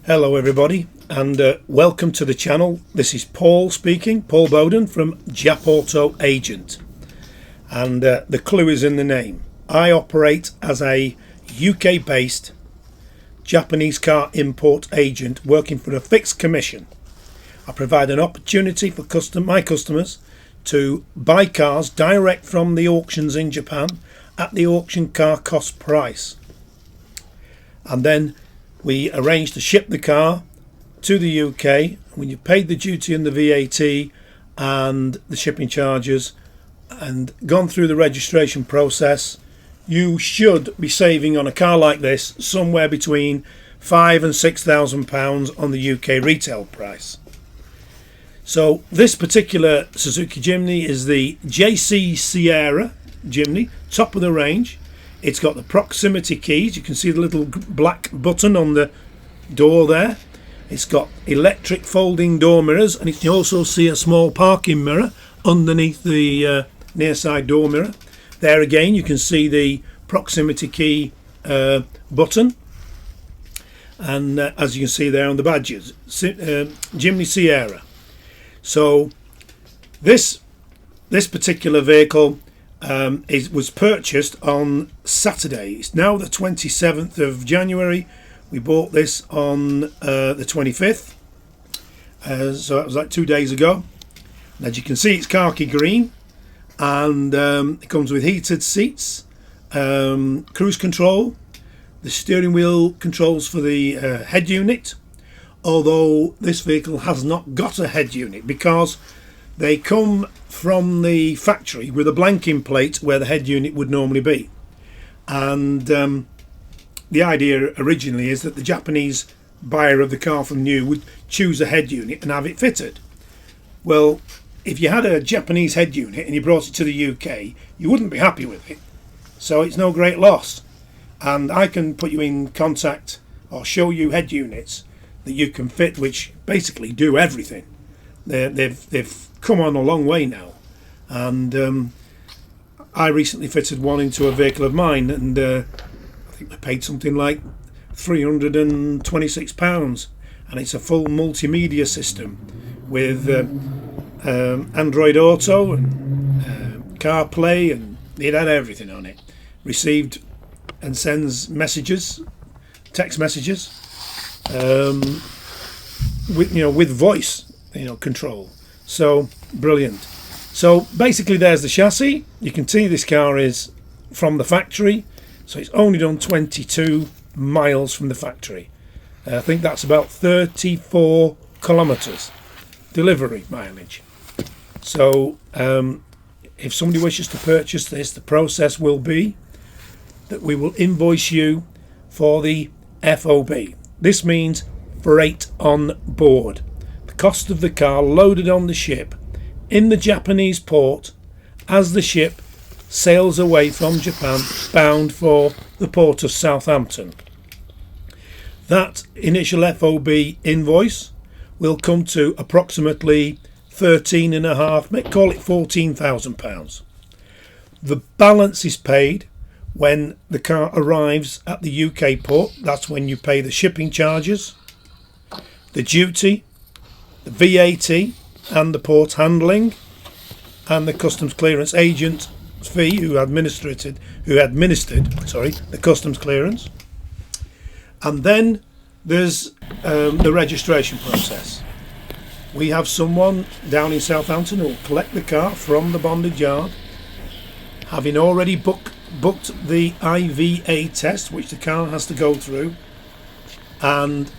Hello everybody, and welcome to the channel. This is Paul speaking, Paul Bowden from Jap Auto Agent, and the clue is in the name. I operate as a UK based Japanese car import agent working for a fixed commission. I provide an opportunity for my customers to buy cars direct from the auctions in Japan at the auction car cost price, and then we arrange to ship the car to the UK. When you've paid the duty and the VAT and the shipping charges and gone through the registration process, you should be saving on a car like this somewhere between £5,000 and £6,000 on the UK retail price. So this particular Suzuki Jimny is the Jimny Sierra Jimny, top of the range. It's got the proximity keys. You can see the little black button on the door there. It's got electric folding door mirrors, and you can also see a small parking mirror underneath the near side door mirror. There again you can see the proximity key button, and as you can see there on the badges, Jimny Sierra. So this particular vehicle was purchased on Saturday. It's now the 27th of January. We bought this on the 25th, so it was like 2 days ago. And as you can see, it's Karki Green, and it comes with heated seats, cruise control, the steering wheel controls for the head unit, although this vehicle has not got a head unit because they come from the factory with a blanking plate where the head unit would normally be. And the idea originally is that the Japanese buyer of the car from new would choose a head unit and have it fitted. Well, if you had a Japanese head unit and you brought it to the UK, you wouldn't be happy with it. So it's no great loss. And I can put you in contact or show you head units that you can fit, which basically do everything. They've come on a long way now, and I recently fitted one into a vehicle of mine, and I think I paid something like £326, and it's a full multimedia system with Android Auto and CarPlay, and it had everything on it. Received and sends messages, text messages, with voice control. So brilliant. So basically there's the chassis. You can see this car is from the factory, so it's only done 22 miles from the factory. I think that's about 34 kilometers delivery mileage. So if somebody wishes to purchase this, the process will be that we will invoice you for the FOB. This means freight on board. Cost of the car loaded on the ship in the Japanese port as the ship sails away from Japan bound for the port of Southampton. That initial FOB invoice will come to approximately £13.5, call it £14,000. The balance is paid when the car arrives at the UK port. That's when you pay the shipping charges, the duty, the VAT and the port handling, and the customs clearance agent fee who administered the customs clearance. And then there's the registration process. We have someone down in Southampton who will collect the car from the bonded yard, having already booked the IVA test which the car has to go through, and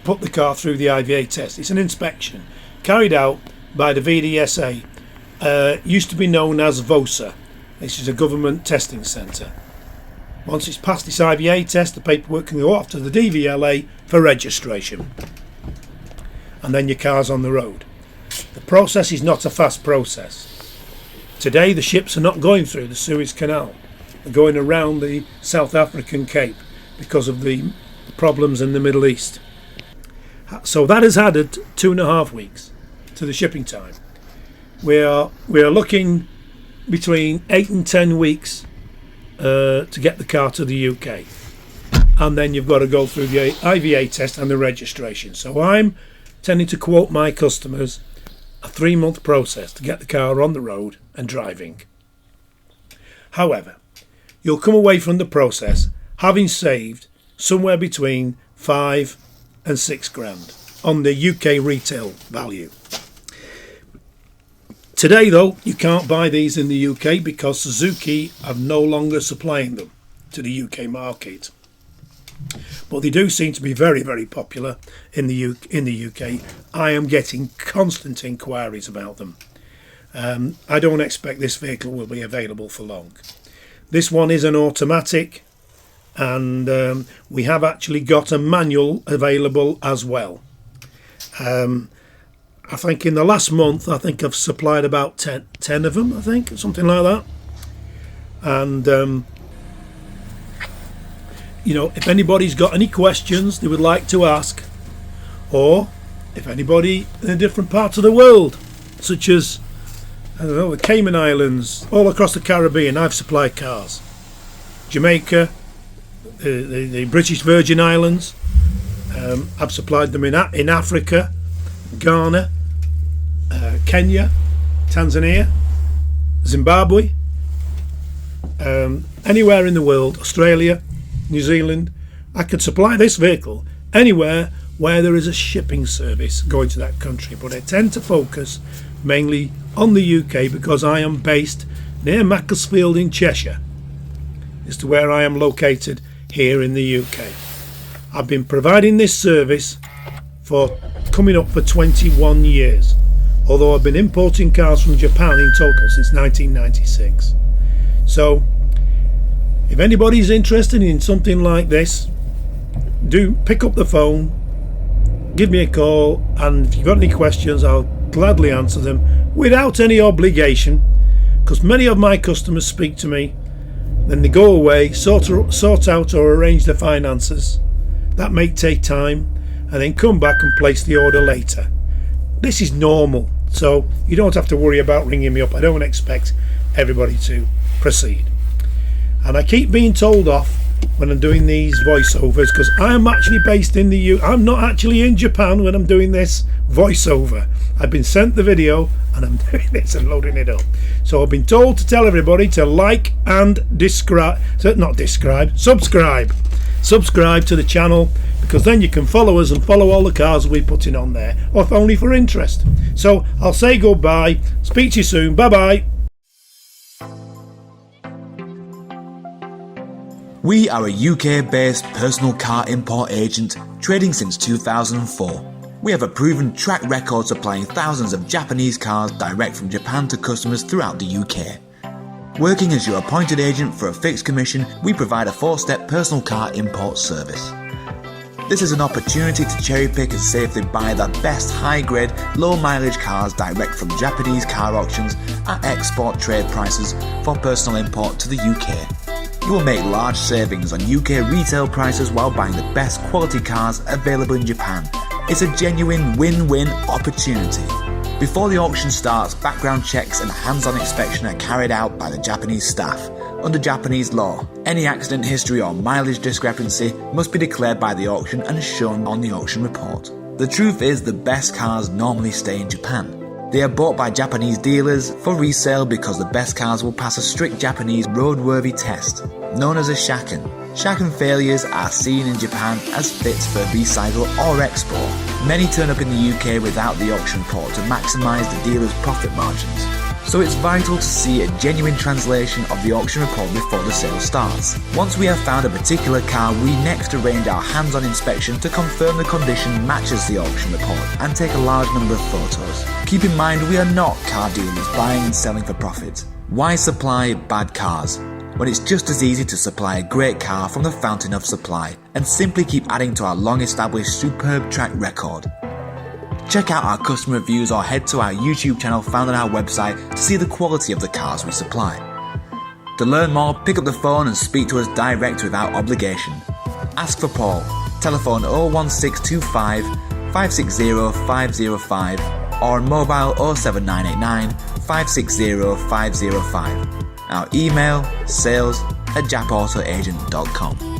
put the car through the IVA test. It's an inspection carried out by the VDSA, used to be known as VOSA. This is a government testing centre. Once it's passed this IVA test, the paperwork can go off to the DVLA for registration, and then your car's on the road. The process is not a fast process. Today the ships are not going through the Suez Canal. They're going around the South African Cape because of the problems in the Middle East. So that has added 2.5 weeks to the shipping time. We are looking between 8 and 10 weeks to get the car to the UK. and then you've got to go through the IVA test and the registration. So I'm tending to quote my customers a 3-month process to get the car on the road and driving. However, you'll come away from the process having saved somewhere between 5 and 6 grand on the UK retail value. Today though, you can't buy these in the UK because Suzuki are no longer supplying them to the UK market. But they do seem to be very, very popular in the UK. I am getting constant inquiries about them. I don't expect this vehicle will be available for long. This one is an automatic, and we have actually got a manual available as well. I think in the last month, I've supplied about 10 of them, I think, something like that. And if anybody's got any questions they would like to ask, or if anybody in a different part of the world, such as, I don't know, the Cayman Islands, all across the Caribbean, I've supplied cars. Jamaica, the British Virgin Islands, I've supplied them in Africa, Ghana, Kenya, Tanzania, Zimbabwe, anywhere in the world, Australia, New Zealand. I could supply this vehicle anywhere where there is a shipping service going to that country, but I tend to focus mainly on the UK because I am based near Macclesfield in Cheshire as to where I am located here in the UK. I've been providing this service for coming up for 21 years, although I've been importing cars from Japan in total since 1996. So if anybody's interested in something like this, do pick up the phone, give me a call, and if you've got any questions, I'll gladly answer them without any obligation, because many of my customers speak to me, then they go away, sort out or arrange their finances. That may take time, and then come back and place the order later. This is normal, so you don't have to worry about ringing me up. I don't expect everybody to proceed. And I keep being told off when I'm doing these voiceovers because I am actually based in the UK. I'm not actually in Japan when I'm doing this voiceover. I've been sent the video and I'm doing this and loading it up. So I've been told to tell everybody to like and subscribe to the channel, because then you can follow us and follow all the cars we're putting on there, or if only for interest. So I'll say goodbye, speak to you soon, bye bye. We are a UK-based personal car import agent trading since 2004. We have a proven track record supplying thousands of Japanese cars direct from Japan to customers throughout the UK. Working as your appointed agent for a fixed commission, we provide a 4-step personal car import service. This is an opportunity to cherry-pick and safely buy the best high-grade, low-mileage cars direct from Japanese car auctions at export trade prices for personal import to the UK. You will make large savings on UK retail prices while buying the best quality cars available in Japan. It's a genuine win-win opportunity. Before the auction starts, background checks and hands-on inspection are carried out by the Japanese staff. Under Japanese law, any accident history or mileage discrepancy must be declared by the auction and shown on the auction report. The truth is, the best cars normally stay in Japan. They are bought by Japanese dealers for resale because the best cars will pass a strict Japanese roadworthy test, known as a shaken. Shaken failures are seen in Japan as fits for recycle or export. Many turn up in the UK without the auction report to maximise the dealer's profit margins. So it's vital to see a genuine translation of the auction report before the sale starts. Once we have found a particular car, we next arrange our hands-on inspection to confirm the condition matches the auction report and take a large number of photos. Keep in mind, we are not car dealers buying and selling for profit. Why supply bad cars when it's just as easy to supply a great car from the fountain of supply and simply keep adding to our long-established superb track record? Check out our customer reviews or head to our YouTube channel found on our website to see the quality of the cars we supply. To learn more, pick up the phone and speak to us direct without obligation. Ask for Paul. Telephone 01625 560 505 or on mobile 07989 560 505. Our email sales@japautoagent.com.